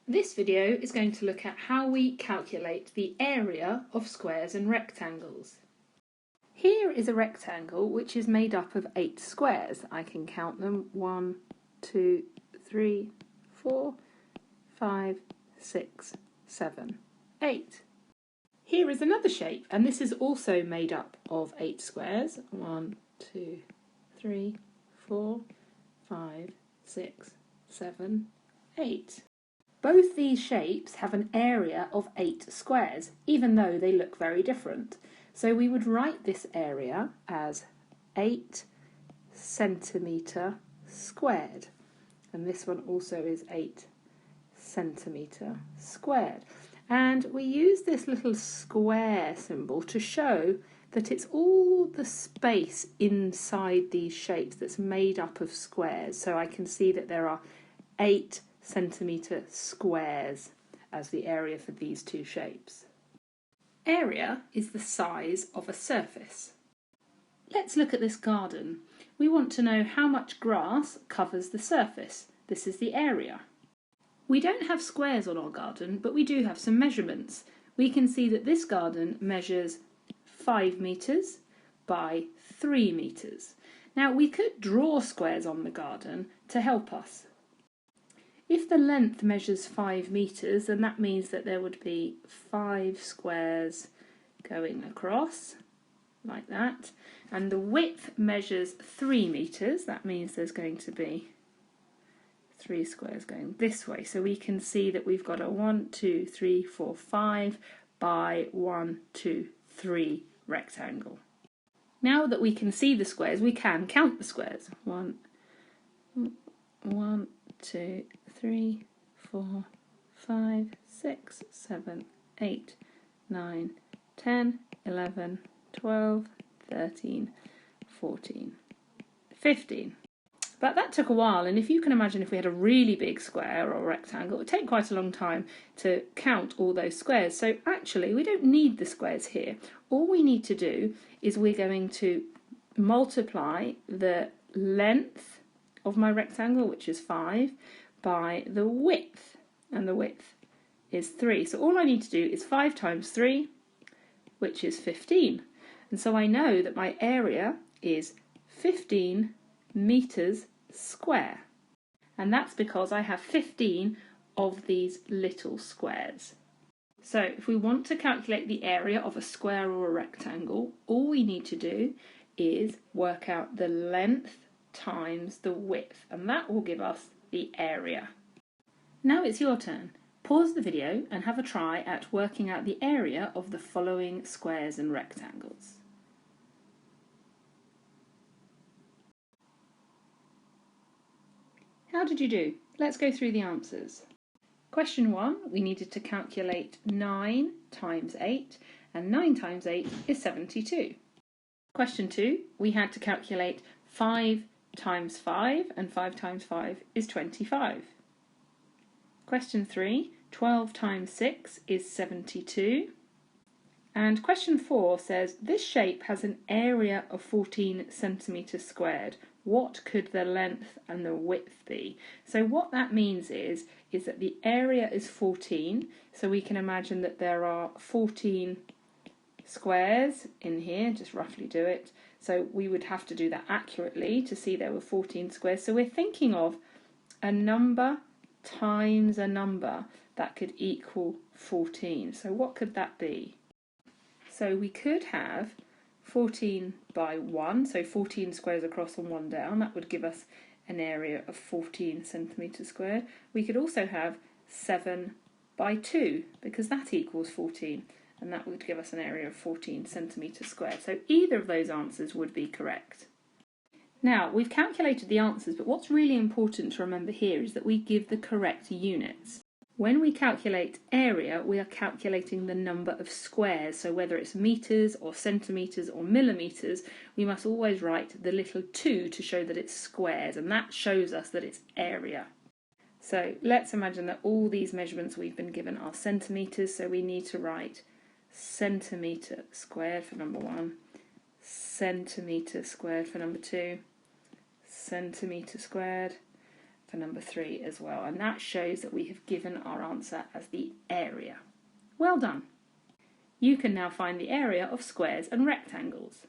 This video is going to look at how we calculate the area of squares and rectangles. Here is a rectangle which is made up of 8 squares. I can count them 1, 2, 3, 4, 5, 6, 7, 8. Here is another shape, and this is also made up of 8 squares. 1, 2, 3, 4, 5, 6, 7, 8. Both these shapes have an area of 8 squares, even though they look very different. So we would write this area as 8 centimetre squared. And this one also is 8 centimetre squared. And we use this little square symbol to show that it's all the space inside these shapes that's made up of squares. So I can see that there are 8 centimetre squares as the area for these two shapes. Area is the size of a surface. Let's look at this garden. We want to know how much grass covers the surface. This is the area. We don't have squares on our garden, but we do have some measurements. We can see that this garden measures 5 metres by 3 metres. Now we could draw squares on the garden to help us. If the length measures 5 metres, then that means that there would be 5 squares going across, like that. And the width measures 3 metres, that means there's going to be 3 squares going this way. So we can see that we've got a 1, 2, 3, 4, 5 by 1, 2, 3 rectangle. Now that we can see the squares, we can count the squares. 1, 2, 3, 4, 5, 6, 7, 8, 9, 10, 11, 12, 13, 14, 15. But that took a while, and if you can imagine if we had a really big square or rectangle, it would take quite a long time to count all those squares. So actually we don't need the squares here. All we need to do is we're going to multiply the length of my rectangle, which is 5, by the width, and the width is 3. So all I need to do is 5 times 3, which is 15. And so I know that my area is 15 metres square. And that's because I have 15 of these little squares. So if we want to calculate the area of a square or a rectangle, all we need to do is work out the length times the width, and that will give us the area. Now it's your turn. Pause the video and have a try at working out the area of the following squares and rectangles. How did you do? Let's go through the answers. Question 1, we needed to calculate 9 times 8, and 9 times 8 is 72. Question 2, we had to calculate 5 times 5, and 5 times 5 is 25. Question 3, 12 times 6 is 72. And question 4 says, this shape has an area of 14 centimetres squared. What could the length and the width be? So what that means is that the area is 14, so we can imagine that there are 14 squares in here, just roughly do it. So we would have to do that accurately to see there were 14 squares. So we're thinking of a number times a number that could equal 14. So what could that be? So we could have 14 by 1, so 14 squares across and 1 down. That would give us an area of 14 centimetres squared. We could also have 7 by 2, because that equals 14. And that would give us an area of 14 centimetres squared. So either of those answers would be correct. Now, we've calculated the answers, but what's really important to remember here is that we give the correct units. When we calculate area, we are calculating the number of squares. So whether it's metres or centimetres or millimetres, we must always write the little 2 to show that it's squares, and that shows us that it's area. So let's imagine that all these measurements we've been given are centimetres, so we need to write centimetre squared for number 1, centimetre squared for number 2, centimetre squared, for number 3 as well, and that shows that we have given our answer as the area. Well done! You can now find the area of squares and rectangles.